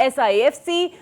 SIFC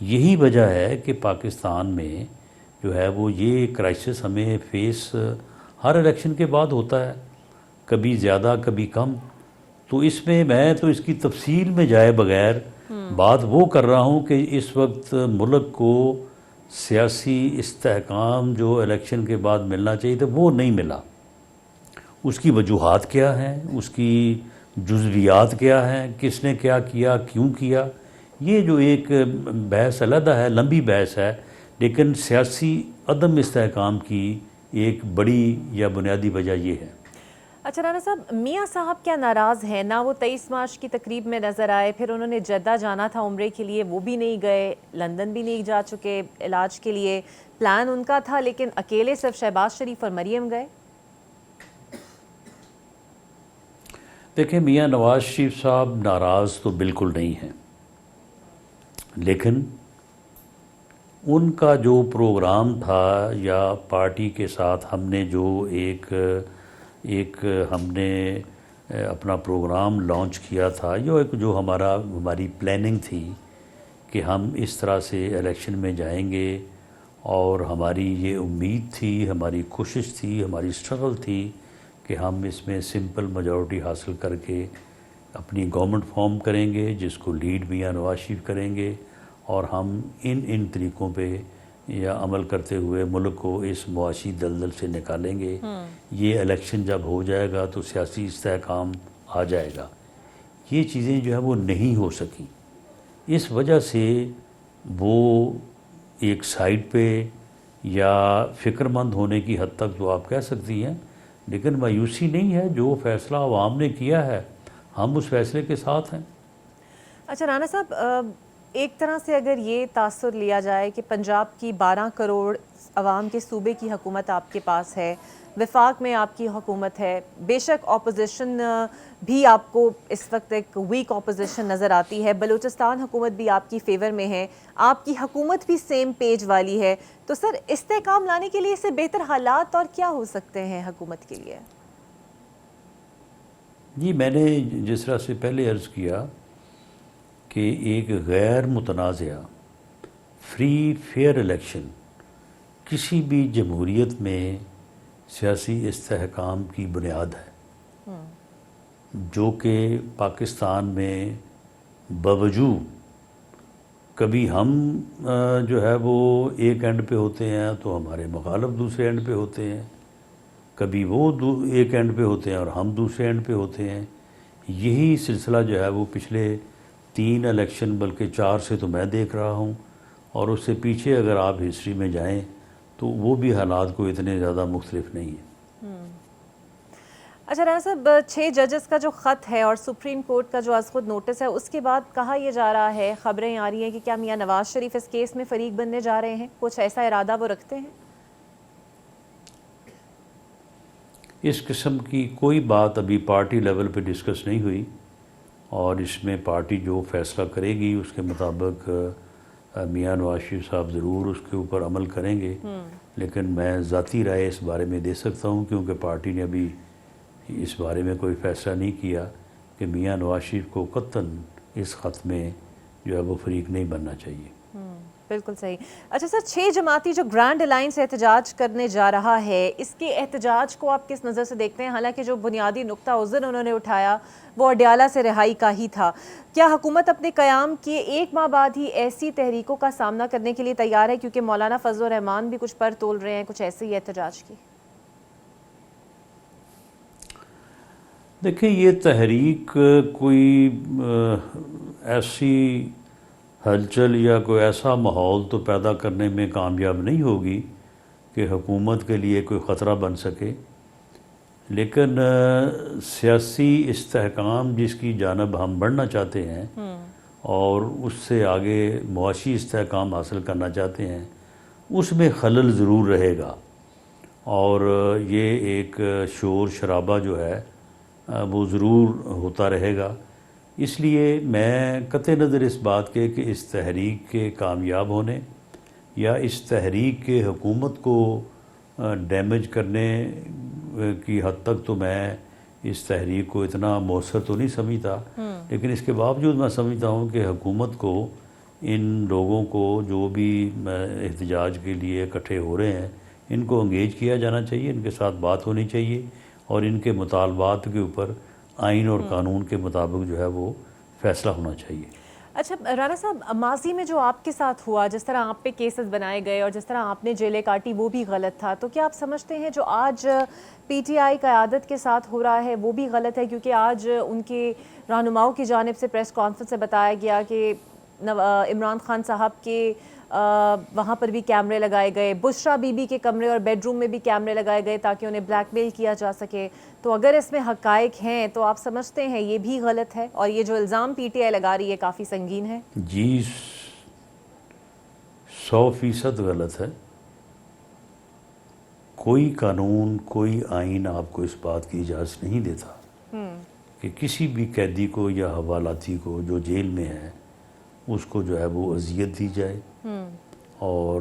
یہی وجہ ہے کہ پاکستان میں جو ہے وہ یہ کرائسس ہمیں فیس ہر الیکشن کے بعد ہوتا ہے، کبھی زیادہ کبھی کم. تو اس میں تو اس کی تفصیل میں جائے بغیر بات وہ کر رہا ہوں کہ اس وقت ملک کو سیاسی استحکام جو الیکشن کے بعد ملنا چاہیے تھا وہ نہیں ملا. اس کی وجوہات کیا ہیں، اس کی جزویات کیا ہیں، کس نے کیا کیا، کیوں کیا، یہ جو ایک بحث علیحدہ ہے، لمبی بحث ہے، لیکن سیاسی عدم استحکام کی ایک بڑی یا بنیادی وجہ یہ ہے. اچھا رانا صاحب، میاں صاحب کیا ناراض ہیں؟ نہ وہ 23 مارچ کی تقریب میں نظر آئے، پھر انہوں نے جدہ جانا تھا عمرے کے لیے، وہ بھی نہیں گئے، لندن بھی نہیں جا چکے علاج کے لیے. پلان ان کا تھا لیکن اکیلے صرف شہباز شریف اور مریم گئے. دیکھیں، میاں نواز شریف صاحب ناراض تو بالکل نہیں ہیں، لیکن ان کا جو پروگرام تھا یا پارٹی کے ساتھ ہم نے جو ایک ہم نے اپنا پروگرام لانچ کیا تھا، جو ہماری پلاننگ تھی کہ ہم اس طرح سے الیکشن میں جائیں گے، اور ہماری یہ امید تھی، ہماری کوشش تھی، ہماری اسٹرگل تھی کہ ہم اس میں سمپل میجورٹی حاصل کر کے اپنی گورنمنٹ فارم کریں گے جس کو لیڈ میاں نواز شریف کریں گے، اور ہم ان طریقوں پہ یا عمل کرتے ہوئے ملک کو اس معاشی دلدل سے نکالیں گے. یہ الیکشن جب ہو جائے گا تو سیاسی استحکام آ جائے گا. یہ چیزیں جو ہے وہ نہیں ہو سکیں. اس وجہ سے وہ ایک سائڈ پہ یا فکر مند ہونے کی حد تک تو آپ کہہ سکتی ہیں، لیکن مایوسی نہیں ہے. جو فیصلہ عوام نے کیا ہے ہم اس فیصلے کے ساتھ ہیں. اچھا رانا صاحب، ایک طرح سے اگر یہ تاثر لیا جائے کہ پنجاب کی 12 کروڑ عوام کے صوبے کی حکومت آپ کے پاس ہے، وفاق میں آپ کی حکومت ہے، بے شک اپوزیشن بھی آپ کو اس وقت ایک ویک اپوزیشن نظر آتی ہے، بلوچستان حکومت بھی آپ کی فیور میں ہے، آپ کی حکومت بھی سیم پیج والی ہے، تو سر استحکام لانے کے لیے اس سے بہتر حالات اور کیا ہو سکتے ہیں حکومت کے لیے؟ جی، میں نے جس طرح سے پہلے عرض کیا کہ ایک غیر متنازع فری فیئر الیکشن کسی بھی جمہوریت میں سیاسی استحکام کی بنیاد ہے، جو کہ پاکستان میں باوجود کبھی ہم جو ہے وہ ایک اینڈ پہ ہوتے ہیں تو ہمارے مخالف دوسرے اینڈ پہ ہوتے ہیں، کبھی وہ ایک اینڈ پہ ہوتے ہیں اور ہم دوسرے اینڈ پہ ہوتے ہیں. یہی سلسلہ جو ہے وہ پچھلے 3 الیکشن بلکہ 4 سے تو میں دیکھ رہا ہوں، اور اس سے پیچھے اگر آپ ہسٹری میں جائیں تو وہ بھی حالات کو اتنے زیادہ مختلف نہیں ہیں. اچھا رانا صاحب، 6 ججز کا جو خط ہے اور سپریم کورٹ کا جو از خود نوٹس ہے، اس کے بعد کہا یہ جا رہا ہے، خبریں آ رہی ہیں کہ کیا میاں نواز شریف اس کیس میں فریق بننے جا رہے ہیں؟ کچھ ایسا ارادہ وہ رکھتے ہیں؟ اس قسم کی کوئی بات ابھی پارٹی لیول پہ ڈسکس نہیں ہوئی، اور اس میں پارٹی جو فیصلہ کرے گی اس کے مطابق میاں نواز شریف صاحب ضرور اس کے اوپر عمل کریں گے. لیکن میں ذاتی رائے اس بارے میں دے سکتا ہوں کیونکہ پارٹی نے ابھی اس بارے میں کوئی فیصلہ نہیں کیا کہ میاں نواز شریف کو قطعاً اس خط میں جو ہے وہ فریق نہیں بننا چاہیے. بالکل صحیح. اچھا سر، 6 جماعتی جو گرینڈ الائنس احتجاج کرنے جا رہا ہے، اس کے احتجاج کو آپ کس نظر سے دیکھتے ہیں؟ حالانکہ جو بنیادی نقطہ عذر انہوں نے اٹھایا وہ اڈیالہ سے رہائی کا ہی تھا. کیا حکومت اپنے قیام کے 1 ماہ بعد ہی ایسی تحریکوں کا سامنا کرنے کے لیے تیار ہے؟ کیونکہ مولانا فضل الرحمان بھی کچھ پر تول رہے ہیں کچھ ایسے ہی احتجاج کی. دیکھیں، یہ تحریک کوئی ایسی ہلچل یا کوئی ایسا ماحول تو پیدا کرنے میں کامیاب نہیں ہوگی کہ حکومت کے لیے کوئی خطرہ بن سکے، لیکن سیاسی استحکام جس کی جانب ہم بڑھنا چاہتے ہیں اور اس سے آگے معاشی استحکام حاصل کرنا چاہتے ہیں، اس میں خلل ضرور رہے گا، اور یہ ایک شور شرابہ جو ہے وہ ضرور ہوتا رہے گا. اس لیے میں قطع نظر اس بات کے کہ اس تحریک کے کامیاب ہونے یا اس تحریک کے حکومت کو ڈیمیج کرنے کی حد تک تو میں اس تحریک کو اتنا مؤثر تو نہیں سمجھتا، لیکن اس کے باوجود میں سمجھتا ہوں کہ حکومت کو ان لوگوں کو جو بھی احتجاج کے لیے اکٹھے ہو رہے ہیں ان کو انگیج کیا جانا چاہیے، ان کے ساتھ بات ہونی چاہیے اور ان کے مطالبات کے اوپر آئین اور قانون کے مطابق جو ہے وہ فیصلہ ہونا چاہیے۔ اچھا رانا صاحب، ماضی میں جو آپ کے ساتھ ہوا، جس طرح آپ پہ کیسز بنائے گئے اور جس طرح آپ نے جیلیں کاٹی، وہ بھی غلط تھا، تو کیا آپ سمجھتے ہیں جو آج پی ٹی آئی قیادت کے ساتھ ہو رہا ہے وہ بھی غلط ہے؟ کیونکہ آج ان کے رہنماؤں کی جانب سے پریس کانفرنس سے بتایا گیا کہ عمران خان صاحب کے وہاں پر بھی کیمرے لگائے گئے، بشرا بی بی کے کمرے اور بیڈ روم میں بھی کیمرے لگائے گئے تاکہ انہیں بلیک میل کیا جا سکے۔ تو اگر اس میں حقائق ہیں تو آپ سمجھتے ہیں یہ بھی غلط ہے، اور یہ جو الزام پی ٹی آئی لگا رہی ہے کافی سنگین ہے؟ جی 100% غلط ہے۔ کوئی قانون، کوئی آئین آپ کو اس بات کی اجازت نہیں دیتا کہ کسی بھی قیدی کو یا حوالاتی کو جو جیل میں ہے اس کو جو ہے وہ اذیت دی جائے، اور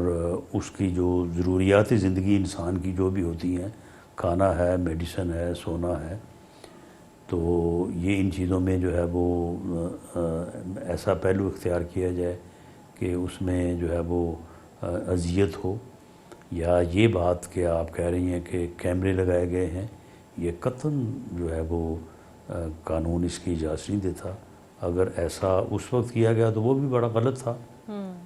اس کی جو ضروریات زندگی انسان کی جو بھی ہوتی ہیں، کھانا ہے، میڈیسن ہے، سونا ہے، تو یہ ان چیزوں میں جو ہے وہ ایسا پہلو اختیار کیا جائے کہ اس میں جو ہے وہ اذیت ہو، یا یہ بات کہ آپ کہہ رہی ہیں کہ کیمرے لگائے گئے ہیں، یہ قطعاً جو ہے وہ قانون اس کی اجازت نہیں دیتا۔ اگر ایسا اس وقت کیا گیا تو وہ بھی بڑا غلط تھا،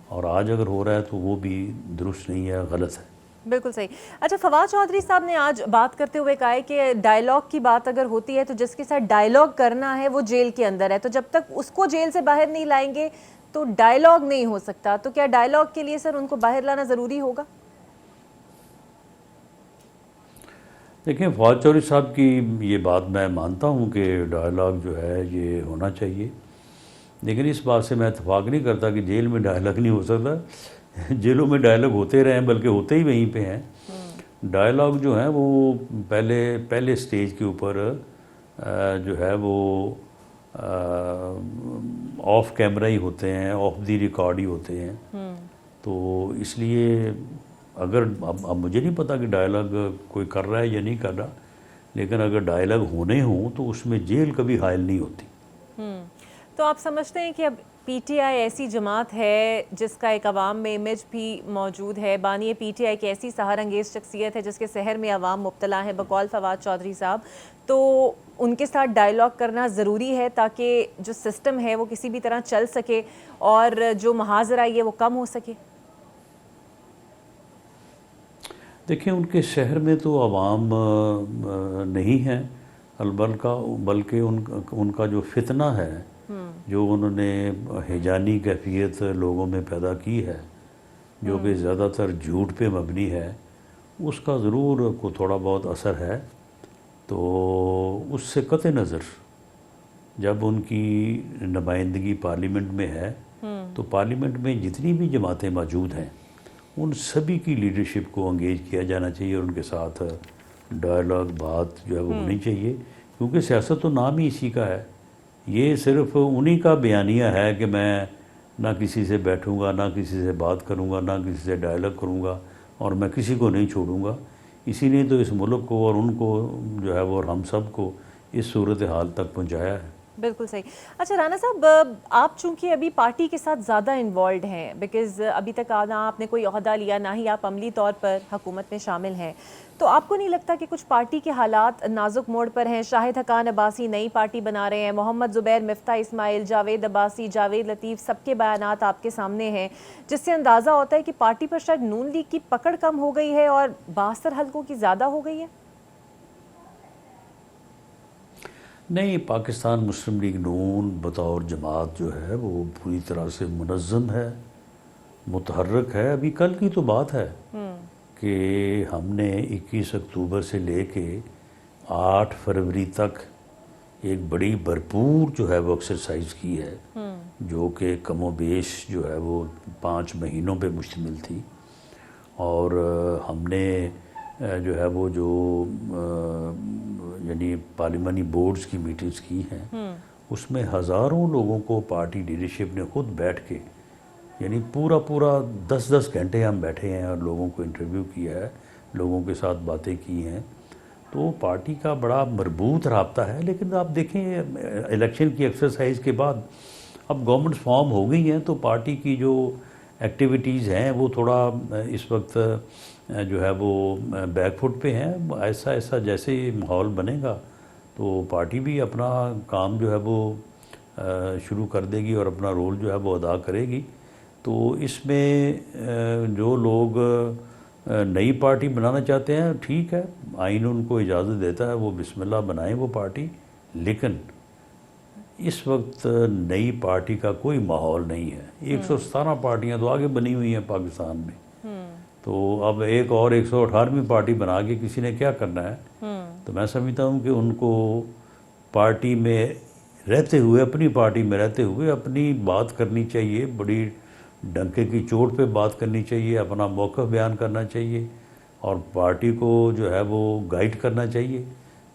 اور آج اگر ہو رہا ہے تو وہ بھی درست نہیں ہے، غلط ہے۔ بالکل صحیح۔ اچھا، فواد چودھری صاحب نے آج بات کرتے ہوئے کہا ہے کہ ڈائیلاگ کی بات اگر ہوتی ہے تو جس کے ساتھ ڈائیلاگ کرنا ہے وہ جیل کے اندر ہے، تو جب تک اس کو جیل سے باہر نہیں لائیں گے تو ڈائیلاگ نہیں ہو سکتا۔ تو کیا ڈائیلاگ کے لیے سر ان کو باہر لانا ضروری ہوگا؟ دیکھیں، فواد چودھری صاحب کی یہ بات میں مانتا ہوں کہ ڈائیلاگ جو ہے یہ ہونا چاہیے، لیکن اس بات سے میں اتفاق نہیں کرتا کہ جیل میں ڈائیلاگ نہیں ہو سکتا۔ جیلوں میں ڈائیلاگ ہوتے رہے ہیں، بلکہ ہوتے ہی وہیں پہ ہیں۔ ڈائیلاگ جو ہیں وہ پہلے سٹیج کے اوپر جو ہے وہ آف کیمرہ ہی ہوتے ہیں، آف دی ریکارڈ ہی ہوتے ہیں۔ تو اس لیے اگر اب مجھے نہیں پتا کہ ڈائیلاگ کوئی کر رہا ہے یا نہیں کر رہا، لیکن اگر ڈائیلاگ ہونے ہوں تو اس میں جیل کبھی حائل نہیں ہوتی۔ تو آپ سمجھتے ہیں کہ اب پی ٹی آئی ایسی جماعت ہے جس کا ایک عوام میں امیج بھی موجود ہے، بانی پی ٹی آئی کی ایسی سحر انگیز شخصیت ہے جس کے سحر میں عوام مبتلا ہے بقول فواد چودھری صاحب، تو ان کے ساتھ ڈائیلاگ کرنا ضروری ہے تاکہ جو سسٹم ہے وہ کسی بھی طرح چل سکے اور جو محاذ آئی ہے وہ کم ہو سکے؟ دیکھیں، ان کے شہر میں تو عوام نہیں ہے، بلکہ ان کا جو فتنہ ہے، جو انہوں نے ہیجانی کیفیت لوگوں میں پیدا کی ہے، جو کہ زیادہ تر جھوٹ پہ مبنی ہے، اس کا ضرور کو تھوڑا بہت اثر ہے۔ تو اس سے قطع نظر جب ان کی نمائندگی پارلیمنٹ میں ہے تو پارلیمنٹ میں جتنی بھی جماعتیں موجود ہیں ان سبھی کی لیڈرشپ کو انگیج کیا جانا چاہیے، اور ان کے ساتھ ڈائیلاگ بات جو ہے وہ ہونی چاہیے، کیونکہ سیاست تو نام ہی اسی کا ہے۔ یہ صرف انہی کا بیانیہ ہے کہ میں نہ کسی سے بیٹھوں گا، نہ کسی سے بات کروں گا، نہ کسی سے ڈائیلاگ کروں گا، اور میں کسی کو نہیں چھوڑوں گا۔ اسی لیے تو اس ملک کو اور ان کو جو ہے وہ اور ہم سب کو اس صورتحال تک پہنچایا ہے۔ بالکل صحیح۔ اچھا رانا صاحب، آپ چونکہ ابھی پارٹی کے ساتھ زیادہ انوالوڈ ہیں، بیکاز ابھی تک نہ آپ نے کوئی عہدہ لیا، نہ ہی آپ عملی طور پر حکومت میں شامل ہیں، تو آپ کو نہیں لگتا کہ کچھ پارٹی کے حالات نازک موڑ پر ہیں؟ شاہد حقان عباسی نئی پارٹی بنا رہے ہیں، محمد زبیر، مفتاح اسماعیل، جاوید عباسی، جاوید لطیف، سب کے بیانات آپ کے سامنے ہیں، جس سے اندازہ ہوتا ہے کہ پارٹی پر شاید نون لیگ کی پکڑ کم ہو گئی ہے اور باستر حلقوں کی زیادہ ہو گئی ہے۔ نہیں، پاکستان مسلم لیگ نون بطور جماعت جو ہے وہ پوری طرح سے منظم ہے، متحرک ہے۔ ابھی کل کی تو بات ہے کہ ہم نے 21 اکتوبر سے لے کے 8 فروری تک ایک بڑی بھرپور جو ہے وہ ایکسرسائز کی ہے، جو کہ کم و بیش جو ہے وہ 5 مہینوں پہ مشتمل تھی، اور ہم نے جو ہے وہ یعنی پارلیمانی بورڈز کی میٹنگز کی ہیں، اس میں ہزاروں لوگوں کو پارٹی لیڈرشپ نے خود بیٹھ کے، یعنی پورا 10 گھنٹے ہم بیٹھے ہیں اور لوگوں کو انٹرویو کیا ہے، لوگوں کے ساتھ باتیں کی ہیں۔ تو پارٹی کا بڑا مربوط رابطہ ہے، لیکن آپ دیکھیں الیکشن کی ایکسرسائز کے بعد اب گورنمنٹس فارم ہو گئی ہیں تو پارٹی کی جو ایکٹیویٹیز ہیں وہ تھوڑا اس وقت جو ہے وہ بیک فٹ پہ ہیں. ایسا ایسا جیسے ہی ماحول بنے گا تو پارٹی بھی اپنا کام جو ہے وہ شروع کر دے گی اور اپنا رول جو ہے وہ ادا کرے گی. تو اس میں جو لوگ نئی پارٹی بنانا چاہتے ہیں ٹھیک ہے, آئین ان کو اجازت دیتا ہے, وہ بسم اللہ بنائیں وہ پارٹی, لیکن اس وقت نئی پارٹی کا کوئی ماحول نہیں ہے. 117 پارٹیاں تو آگے بنی ہوئی ہیں پاکستان میں, تو اب ایک اور 118ویں پارٹی بنا کے کسی نے کیا کرنا ہے. تو میں سمجھتا ہوں کہ ان کو پارٹی میں رہتے ہوئے, اپنی پارٹی میں رہتے ہوئے اپنی بات کرنی چاہیے, بڑی ڈنکے کی چوٹ پہ بات کرنی چاہیے, اپنا موقف بیان کرنا چاہیے اور پارٹی کو جو ہے وہ گائیڈ کرنا چاہیے,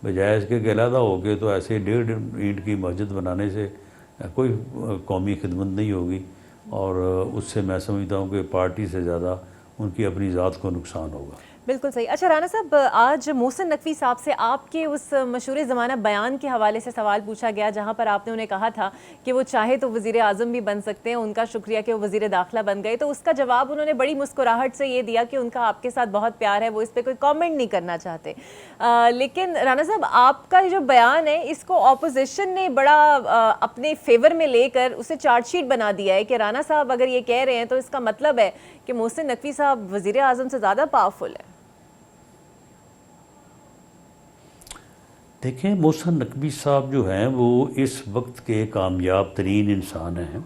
بجائے اس کے علیحدہ ہو کے تو ایسے 1.5 اینٹ کی مسجد بنانے سے کوئی قومی خدمت نہیں ہوگی, اور اس سے میں سمجھتا ہوں کہ پارٹی سے زیادہ ان کی اپنی ذات کو نقصان ہوگا. بالکل صحیح. اچھا رانا صاحب, آج محسن نقوی صاحب سے آپ کے اس مشہور زمانہ بیان کے حوالے سے سوال پوچھا گیا جہاں پر آپ نے انہیں کہا تھا کہ وہ چاہے تو وزیر اعظم بھی بن سکتے ہیں, ان کا شکریہ کہ وہ وزیر داخلہ بن گئے. تو اس کا جواب انہوں نے بڑی مسکراہٹ سے یہ دیا کہ ان کا آپ کے ساتھ بہت پیار ہے, وہ اس پہ کوئی کامنٹ نہیں کرنا چاہتے. لیکن رانا صاحب, آپ کا جو بیان ہے اس کو اپوزیشن نے بڑا اپنے فیور میں لے کر اسے چارج شیٹ بنا دیا ہے کہ رانا صاحب اگر یہ کہہ رہے ہیں تو اس کا مطلب ہے کہ محسن نقوی صاحب وزیر اعظم سے زیادہ پاورفل ہے. دیکھیں, محسن نقوی صاحب جو ہیں وہ اس وقت کے کامیاب ترین انسان ہیں.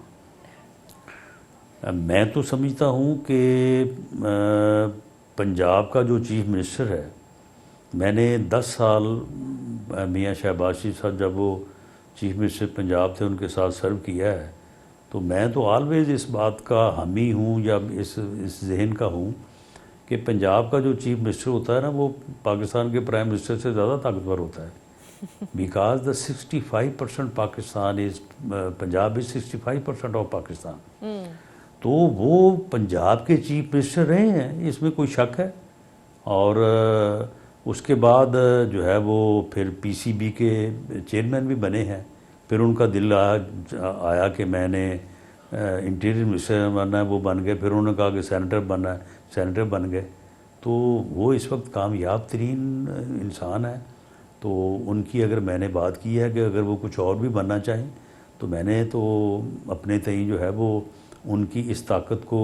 میں تو سمجھتا ہوں کہ پنجاب کا جو چیف منسٹر ہے, میں نے 10 سال میاں شہباز شریف صاحب جب وہ چیف منسٹر پنجاب تھے ان کے ساتھ سرو کیا ہے, تو میں تو آلویز اس بات کا حامی ہوں یا اس ذہن کا ہوں کہ پنجاب کا جو چیف منسٹر ہوتا ہے نا وہ پاکستان کے پرائم منسٹر سے زیادہ طاقتور ہوتا ہے. Because the 65% Pakistan is Punjab is 65% of Pakistan. تو وہ پنجاب کے چیف منسٹر رہے ہیں, اس میں کوئی شک ہے. اور اس کے بعد جو ہے وہ پھر پی سی بی کے چیئرمین بھی بنے ہیں. پھر ان کا دل آیا کہ میں نے انٹیریئر منسٹر بننا ہے, وہ بن گئے. پھر انہوں نے کہا کہ سینیٹر بننا ہے, سینیٹر بن گئے. تو وہ اس وقت کامیاب ترین انسان ہے. تو ان کی اگر میں نے بات کی ہے کہ اگر وہ کچھ اور بھی بننا چاہیں تو میں نے تو اپنے تئیں جو ہے وہ ان کی اس طاقت کو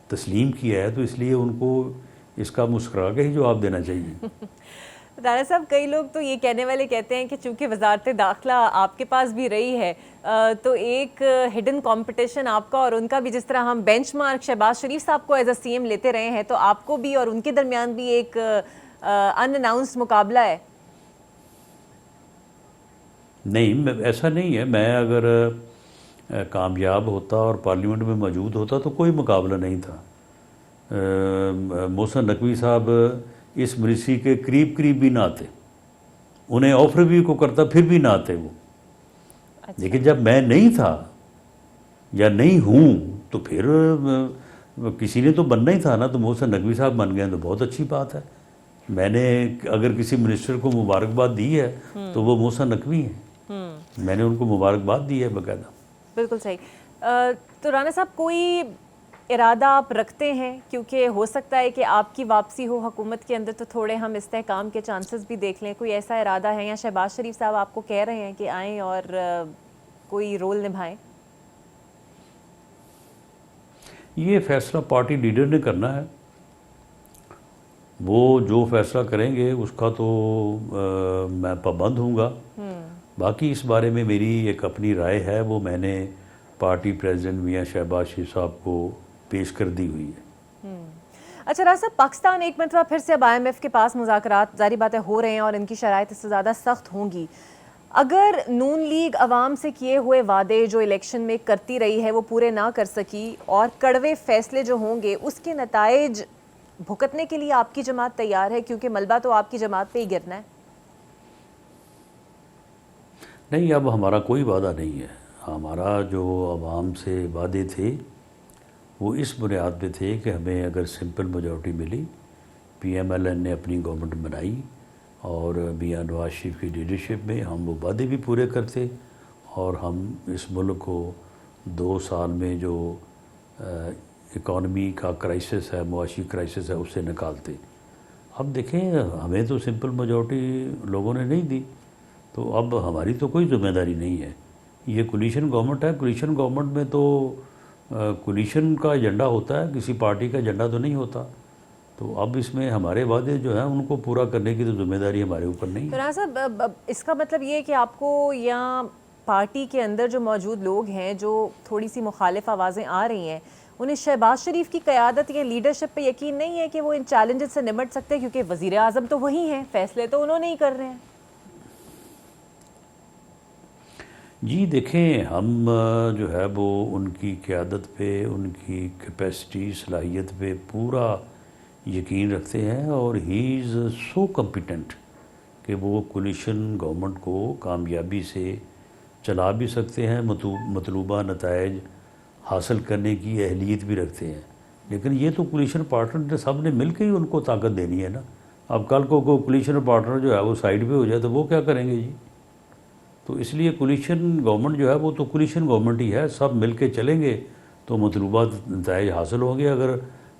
تسلیم کیا ہے, تو اس لیے ان کو اس کا مسکرا کے ہی جواب دینا چاہیے. رانا صاحب, کئی لوگ تو یہ کہنے والے کہتے ہیں کہ چونکہ وزارت داخلہ آپ کے پاس بھی رہی ہے تو ایک ہڈن کمپٹیشن آپ کا اور ان کا بھی, جس طرح ہم بینچ مارک شہباز شریف صاحب کو ایز اے سی ایم لیتے رہے ہیں, تو آپ کو بھی اور ان کے درمیان بھی ایک ان اناؤنسڈ مقابلہ ہے. نہیں, ایسا نہیں ہے. میں اگر کامیاب ہوتا اور پارلیمنٹ میں موجود ہوتا تو کوئی مقابلہ نہیں تھا. محسن نقوی صاحب اس منسٹری کے قریب بھی نہ آتے, انہیں آفر بھی کو کرتا پھر بھی نہ آتے وہ. لیکن جب میں نہیں تھا یا نہیں ہوں تو پھر کسی نے تو بننا ہی تھا نا, تو محسن نقوی صاحب بن گئے تو بہت اچھی بات ہے. میں نے اگر کسی منسٹر کو مبارکباد دی ہے تو وہ محسن نقوی ہیں, میں نے ان کو مبارکباد دی ہے باقاعدہ. بالکل صحیح. تو رانا صاحب, کوئی ارادہ آپ رکھتے ہیں, کیونکہ ہو سکتا ہے کہ آپ کی واپسی ہو حکومت کے اندر تو تھوڑے ہم استحکام کے چانسز بھی دیکھ لیں, کوئی ایسا ارادہ ہے یا شہباز شریف صاحب آپ کو کہہ رہے ہیں کہ آئیں اور کوئی رول نبھائیں؟ یہ فیصلہ پارٹی لیڈر نے کرنا ہے, وہ جو فیصلہ کریں گے اس کا تو میں پابند ہوں گا. باقی اس بارے میں میری ایک اپنی رائے ہے, وہ میں نے پارٹی پریزیڈنٹ میاں شہباز شریف صاحب کو پیش کر دی ہوئی ہے. اچھا رانا صاحب, پاکستان ایک مرتبہ پھر سے اب IMF کے پاس مذاکرات ظاہری باتیں ہو رہے ہیں اور ان کی شرائط اس سے زیادہ سخت ہوں گی. اگر نون لیگ عوام سے کیے ہوئے وعدے جو الیکشن میں کرتی رہی ہے وہ پورے نہ کر سکی اور کڑوے فیصلے جو ہوں گے اس کے نتائج بھگتنے کے لیے آپ کی جماعت تیار ہے, کیونکہ ملبہ تو آپ کی جماعت پہ ہی گرنا ہے؟ نہیں, اب ہمارا کوئی وعدہ نہیں ہے. ہمارا جو عوام سے وعدے تھے وہ اس بنیاد پہ تھے کہ ہمیں اگر سمپل میجورٹی ملی, PMLN نے اپنی گورنمنٹ بنائی اور میاں نواز شریف کی لیڈرشپ میں ہم وہ وعدے بھی پورے کرتے اور ہم اس ملک کو 2 سال میں جو اکانومی کا کرائسس ہے، معاشی کرائسس ہے، اسے نکالتے۔ اب دیکھیں ہمیں تو سمپل میجورٹی لوگوں نے نہیں دی، تو اب ہماری تو کوئی ذمہ داری نہیں ہے۔ یہ کولیشن گورنمنٹ ہے، کولیشن گورنمنٹ میں تو کولیشن کا ایجنڈا ہوتا ہے، کسی پارٹی کا ایجنڈا تو نہیں ہوتا۔ تو اب اس میں ہمارے وعدے جو ہیں ان کو پورا کرنے کی تو ذمہ داری ہمارے اوپر نہیں ہے۔ تو رانا صاحب اس کا مطلب یہ ہے کہ آپ کو یا پارٹی کے اندر جو موجود لوگ ہیں جو تھوڑی سی مخالف آوازیں آ رہی ہیں، انہیں شہباز شریف کی قیادت یا لیڈرشپ پہ یقین نہیں ہے کہ وہ ان چیلنجز سے نمٹ سکتے، کیونکہ وزیر اعظم تو وہی ہیں، فیصلے تو انہوں نے ہی کر رہے ہیں۔ جی دیکھیں، ہم جو ہے وہ ان کی قیادت پہ، ان کی کیپیسٹی، صلاحیت پہ پورا یقین رکھتے ہیں، اور ہی از سو کمپیٹنٹ کہ وہ کولیشن گورنمنٹ کو کامیابی سے چلا بھی سکتے ہیں، مطلوبہ نتائج حاصل کرنے کی اہلیت بھی رکھتے ہیں۔ لیکن یہ تو کولیشن پارٹنر نے سب نے مل کے ہی ان کو طاقت دینی ہے نا۔ اب کل کو کولیشن پارٹنر جو ہے وہ سائیڈ پہ ہو جائے تو وہ کیا کریں گے جی؟ تو اس لیے کولیشن گورنمنٹ جو ہے وہ تو کولیشن گورنمنٹ ہی ہے، سب مل کے چلیں گے تو مطلوبہ نتائج حاصل ہوں گے۔ اگر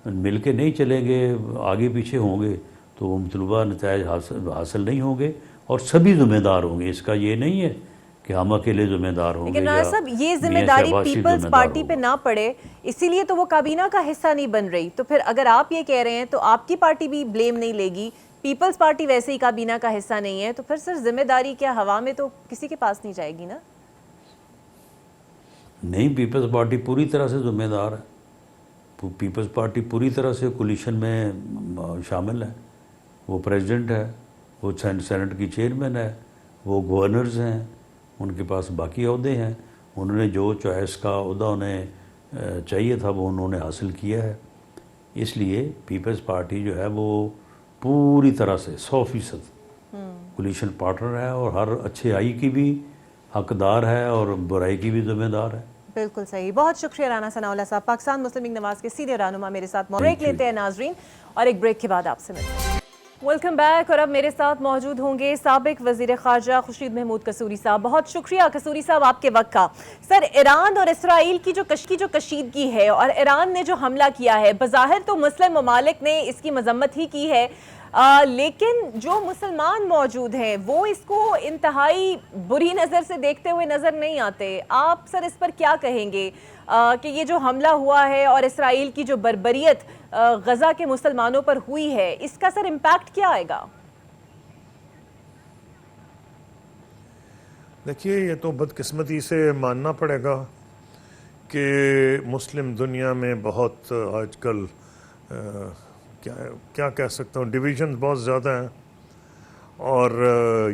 مل کے نہیں چلیں گے، آگے پیچھے ہوں گے، تو وہ مطلوبہ نتائج حاصل نہیں ہوں گے، اور سبھی ذمہ دار ہوں گے۔ اس کا یہ نہیں ہے کہ ہم اکیلے ذمہ دار ہوں گے، لیکن رانا صاحب یہ ذمہ داری پیپلز پارٹی پہ نہ پڑے، اسی لیے تو وہ کابینہ کا حصہ نہیں بن رہی۔ تو پھر اگر آپ یہ کہہ رہے ہیں تو آپ کی پارٹی بھی بلیم نہیں لے گی، پیپلز پارٹی ویسے ہی کابینہ کا حصہ نہیں ہے، تو پھر سر ذمہ داری کیا ہوا میں تو کسی کے پاس نہیں جائے گی نا؟ نہیں، پیپلز پارٹی پوری طرح سے ذمہ دار ہے۔ پیپلز پارٹی پوری طرح سے کولیشن میں شامل ہے۔ وہ پریزیڈنٹ ہے، وہ سینٹ کی چیئرمین ہے، وہ گورنرز ہیں، ان کے پاس باقی عہدے ہیں۔ انہوں نے جو چوائس کا عہدہ انہیں چاہیے تھا وہ انہوں نے حاصل کیا ہے۔ اس لیے پیپلز پارٹی جو ہے وہ پوری طرح سے 100% کولیشن پارٹنر ہے، اور ہر اچھے آئی کی بھی حقدار ہے اور برائی کی بھی ذمہ دار ہے۔ بالکل صحیح، بہت شکریہ رانا ثناء اللہ صاحب، پاکستان مسلم لیگ نواز کے سینئر رہنما میرے ساتھ۔ بریک لیتے ہیں ناظرین، اور ایک بریک کے بعد آپ سے ملتے ہیں۔ ویلکم بیک، اور اب میرے ساتھ موجود ہوں گے سابق وزیر خارجہ خورشید محمود قصوری صاحب۔ بہت شکریہ قصوری صاحب آپ کے وقت کا۔ سر، ایران اور اسرائیل کی جو کشیدگی ہے، اور ایران نے جو حملہ کیا ہے، بظاہر تو مسلم ممالک نے اس کی مذمت ہی کی ہے، لیکن جو مسلمان موجود ہیں وہ اس کو انتہائی بری نظر سے دیکھتے ہوئے نظر نہیں آتے۔ آپ سر اس پر کیا کہیں گے کہ یہ جو حملہ ہوا ہے اور اسرائیل کی جو بربریت غزہ کے مسلمانوں پر ہوئی ہے، اس کا سر امپیکٹ کیا آئے گا؟ دیکھیے، یہ تو بدقسمتی سے ماننا پڑے گا کہ مسلم دنیا میں بہت آج کل کیا کہہ سکتا ہوں، ڈویژنز بہت زیادہ ہیں، اور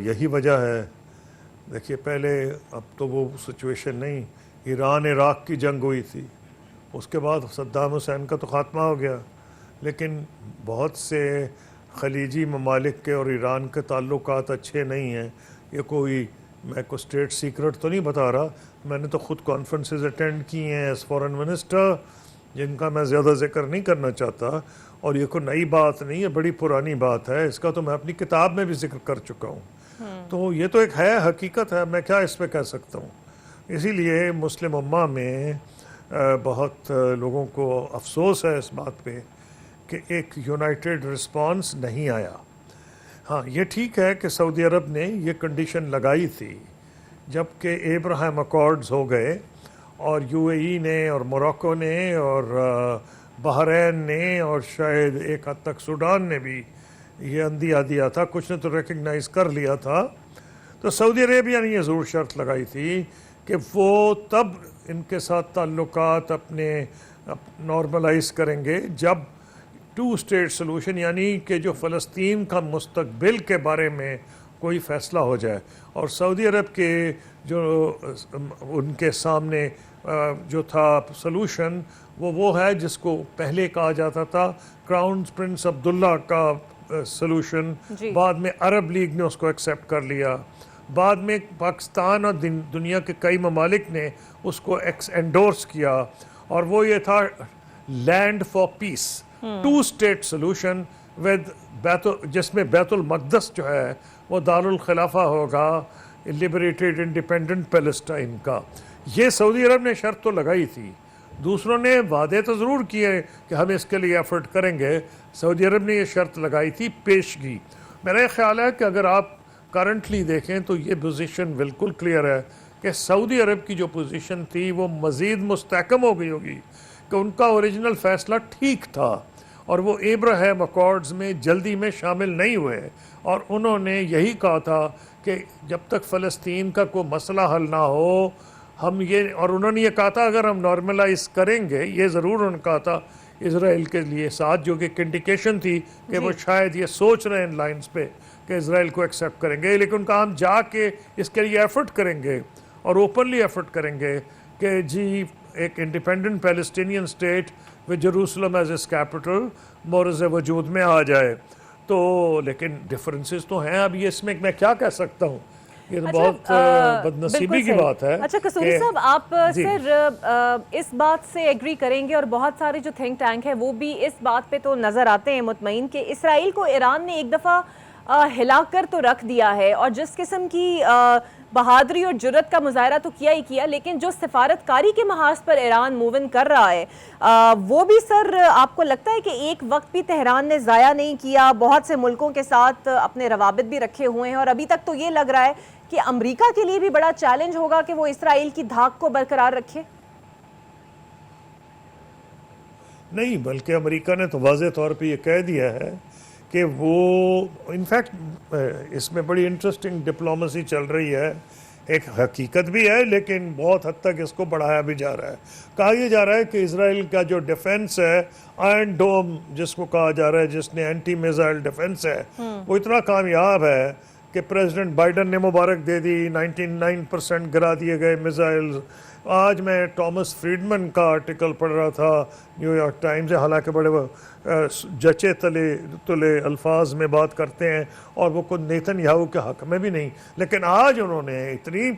یہی وجہ ہے۔ دیکھیے، پہلے اب تو وہ سچویشن نہیں، ایران عراق کی جنگ ہوئی تھی، اس کے بعد صدام حسین کا تو خاتمہ ہو گیا، لیکن بہت سے خلیجی ممالک کے اور ایران کے تعلقات اچھے نہیں ہیں۔ یہ میں کو اسٹیٹ سیکرٹ تو نہیں بتا رہا، میں نے تو خود کانفرنسز اٹینڈ کی ہیں ایز فارن منسٹر، جن کا میں زیادہ ذکر نہیں کرنا چاہتا، اور یہ کوئی نئی بات نہیں ہے، بڑی پرانی بات ہے، اس کا تو میں اپنی کتاب میں بھی ذکر کر چکا ہوں۔ تو یہ تو ایک ہے، حقیقت ہے، میں کیا اس پہ کہہ سکتا ہوں۔ اسی لیے مسلم امہ میں بہت لوگوں کو افسوس ہے اس بات پہ کہ ایک یونائٹڈ رسپانس نہیں آیا۔ ہاں، یہ ٹھیک ہے کہ سعودی عرب نے یہ کنڈیشن لگائی تھی جب کہ ایبراہم اکارڈز ہو گئے، اور یو اے ای نے اور موراکو نے اور بحرین نے اور شاید ایک حد تک سوڈان نے بھی یہ اندیا دیا تھا، کچھ نے تو ریکگنائز کر لیا تھا۔ تو سعودی عربیہ نے یہ ضرور شرط لگائی تھی کہ وہ تب ان کے ساتھ تعلقات اپنے نارملائز کریں گے جب 2 اسٹیٹ سلوشن، یعنی کہ جو فلسطین کا مستقبل کے بارے میں کوئی فیصلہ ہو جائے۔ اور سعودی عرب کے جو ان کے سامنے جو تھا سلوشن، وہ ہے جس کو پہلے کہا جاتا تھا کراؤن پرنس عبداللہ کا سلوشن، بعد میں عرب لیگ نے اس کو ایکسیپٹ کر لیا، بعد میں پاکستان اور دنیا کے کئی ممالک نے اس کو انڈورس کیا، اور وہ یہ تھا land for peace, 2 state solution جس میں بیت المقدس جو ہے وہ دارالخلافہ ہوگا، لبریٹڈ انڈیپینڈنٹ پیلسٹائن کا۔ یہ سعودی عرب نے شرط تو لگائی تھی، دوسروں نے وعدے تو ضرور کیے کہ ہم اس کے لیے ایفرٹ کریں گے، سعودی عرب نے یہ شرط لگائی تھی پیشگی۔ میرا خیال ہے کہ اگر آپ کرنٹلی دیکھیں تو یہ پوزیشن بالکل کلیئر ہے کہ سعودی عرب کی جو پوزیشن تھی وہ مزید مستحکم ہو گئی ہوگی، کہ ان کا اوریجنل فیصلہ ٹھیک تھا اور وہ ابراہیم اکارڈز میں جلدی میں شامل نہیں ہوئے، اور انہوں نے یہی کہا تھا کہ جب تک فلسطین کا کوئی مسئلہ حل نہ ہو ہم یہ، اور انہوں نے یہ کہا تھا اگر ہم نارملائز کریں گے، یہ ضرور انہوں نے کہا تھا اسرائیل کے لیے ساتھ، جو کہ ایک انڈیکیشن تھی کہ وہ شاید یہ سوچ رہے ہیں ان لائنز پہ کہ اسرائیل کو ایکسیپٹ کریں گے، لیکن ان کا ہم جا کے اس کے لیے ایفرٹ کریں گے اور اوپنلی ایفرٹ کریں گے کہ جی ایک independent Palestinian state with Jerusalem as a capital مورز وجود میں آ جائے۔ تو لیکن ڈفرینسز تو ہیں، اب یہ اس میں میں کیا کہہ سکتا ہوں، یہ تو بہت بدنصیبی کی بات ہے۔ اچھا قصوری صاحب، آپ سر اس بات سے ایگری کریں گے، اور بہت سارے جو تھنک ٹینک ہیں وہ بھی اس بات پہ تو نظر آتے ہیں مطمئن، کہ اسرائیل کو ایران نے ایک دفعہ ہلا کر تو رکھ دیا ہے، اور جس قسم کی بہادری اور جرت کا مظاہرہ تو کیا ہی کیا، لیکن جو سفارتکاری کے محاذ پر ایران موون کر رہا ہے وہ بھی سر آپ کو لگتا ہے کہ ایک وقت بھی تہران نے ضائع نہیں کیا؟ بہت سے ملکوں کے ساتھ اپنے روابط بھی رکھے ہوئے ہیں، اور ابھی تک تو یہ لگ رہا ہے کہ امریکہ کے لیے بھی بڑا چیلنج ہوگا کہ وہ اسرائیل کی دھاک کو برقرار رکھے۔ نہیں، بلکہ امریکہ نے تو واضح طور پہ یہ کہہ دیا ہے کہ وہ انفیکٹ اس میں بڑی انٹرسٹنگ ڈپلومیسی چل رہی ہے، ایک حقیقت بھی ہے لیکن بہت حد تک اس کو بڑھایا بھی جا رہا ہے۔ کہا یہ جا رہا ہے کہ اسرائیل کا جو ڈیفنس ہے، آئرن ڈوم جس کو کہا جا رہا ہے، جس نے اینٹی میزائل ڈیفنس ہے، وہ اتنا کامیاب ہے کہ پریزیڈنٹ بائیڈن نے مبارک دے دی، 99% گرا دیے گئے میزائلز۔ آج میں ٹامس فریڈمن کا آرٹیکل پڑھ رہا تھا نیو یارک ٹائمز سے، حالانکہ بڑے جچے تلے الفاظ میں بات کرتے ہیں اور وہ خود نیتن یاہو کے حق میں بھی نہیں، لیکن آج انہوں نے اتنی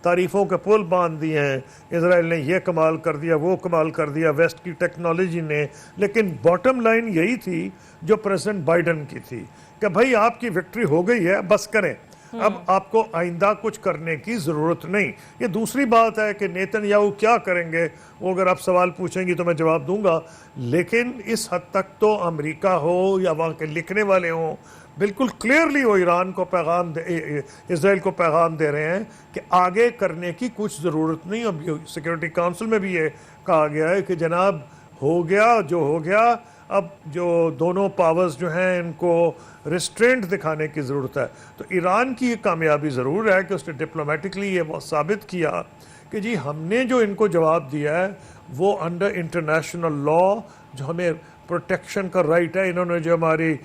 تعریفوں کے پل باندھ دیے ہیں، اسرائیل نے یہ کمال کر دیا، وہ کمال کر دیا، ویسٹ کی ٹیکنالوجی نے، لیکن باٹم لائن یہی تھی جو پریزیڈنٹ بائیڈن کی تھی کہ بھائی آپ کی وکٹری ہو گئی ہے، بس کریں، اب آپ کو آئندہ کچھ کرنے کی ضرورت نہیں۔ یہ دوسری بات ہے کہ نیتن یاہو کیا کریں گے، وہ اگر آپ سوال پوچھیں گی تو میں جواب دوں گا، لیکن اس حد تک تو امریکہ ہو یا وہاں کے لکھنے والے ہوں، بالکل کلیئرلی وہ ایران کو پیغام اسرائیل کو پیغام دے رہے ہیں کہ آگے کرنے کی کچھ ضرورت نہیں۔ اب سیکورٹی کونسل میں بھی یہ کہا گیا ہے کہ جناب ہو گیا جو ہو گیا، اب جو دونوں پاورز جو ہیں ان کو ریسٹرینٹ دکھانے کی ضرورت ہے۔ تو ایران کی یہ کامیابی ضرور ہے کہ اس نے ڈپلومیٹکلی یہ ثابت کیا کہ جی ہم نے جو ان کو جواب دیا ہے وہ انڈر انٹرنیشنل لا جو ہمیں پروٹیکشن کا رائٹ ہے، انہوں نے جو ہماری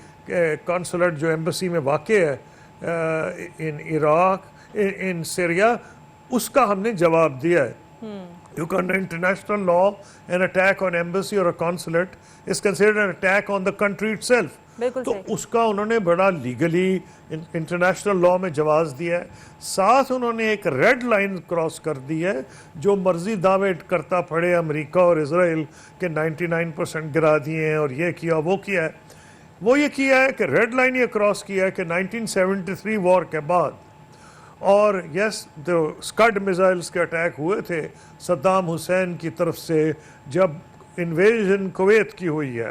کانسولیٹ جو ایمبسی میں واقع ہے ان عراق ان سیریا، اس کا ہم نے جواب دیا ہے، کیونکہ under international law an attack on embassy or a consulate is considered an attack on the country itself۔ تو اس کا انہوں نے بڑا لیگلی انٹرنیشنل لاء میں جواز دیا ہے، ساتھ انہوں نے ایک ریڈ لائن کراس کر دی ہے، جو مرضی دعوے کرتا پڑے امریکہ اور اسرائیل کہ 99% گرا دیے ہیں اور یہ کیا وہ کیا ہے، وہ یہ کیا ہے کہ ریڈ لائن یہ کراس کیا ہے کہ 1973 وار کے بعد، اور یس جو اسکڈ میزائلز کے اٹیک ہوئے تھے صدام حسین کی طرف سے جب انویژن کویت کی ہوئی ہے،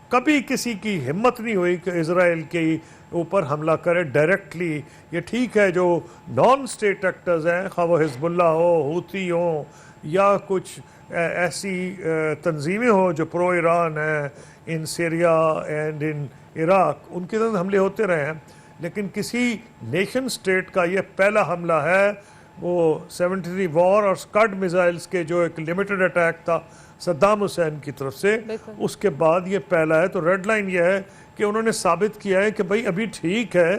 کبھی کسی کی ہمت نہیں ہوئی کہ اسرائیل کے اوپر حملہ کرے ڈائریکٹلی۔ یہ ٹھیک ہے جو نان اسٹیٹ ایکٹرز ہیں، خواہ وہ حزب اللہ ہو، ہوتی ہوں، یا کچھ ایسی تنظیمیں ہوں جو پرو ایران ہیں ان سیریا اینڈ ان عراق، ان کے ساتھ حملے ہوتے رہے ہیں، لیکن کسی نیشن اسٹیٹ کا یہ پہلا حملہ ہے۔ وہ 73 وار اور اسکڈ میزائلز کے جو ایک لمیٹڈ اٹیک تھا صدام حسین کی طرف سے، اس کے بعد یہ پہلا ہے۔ تو ریڈ لائن یہ ہے کہ انہوں نے ثابت کیا ہے کہ بھائی ابھی ٹھیک ہے،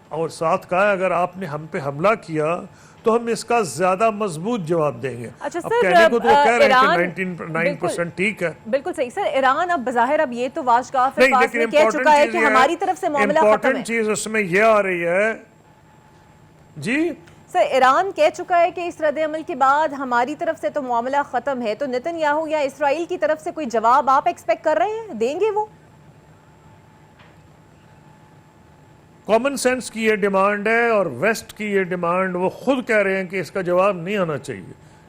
اور ساتھ کہا ہے اگر آپ نے ہم پہ حملہ کیا تو ہم اس کا زیادہ مضبوط جواب دیں گے۔ اچھا اب کہنے کو تو وہ کہہ رہے ہیں کہ 99% ٹھیک ہے، بالکل صحیح سر۔ ایران اب بظاہر اب یہ تو واشگاف الفاظ میں کہہ چکا ہے کہ ہماری طرف سے معاملہ ختم ہے۔ امپورٹنٹ چیز اس میں یہ آ رہی ہے جی سر، ایران کہہ چکا ہے کہ اس رد عمل کے بعد ہماری طرف سے تو معاملہ ختم ہے، تو نیتن یاہو یا اسرائیل کی طرف سے کوئی جواب آپ ایکسپیکٹ کر رہے ہیں، دیں گے وہ؟ کامن سینس کی یہ ڈیمانڈ ہے اور ویسٹ کی یہ ڈیمانڈ، وہ خود کہہ رہے ہیں کہ اس کا جواب نہیں آنا چاہیے،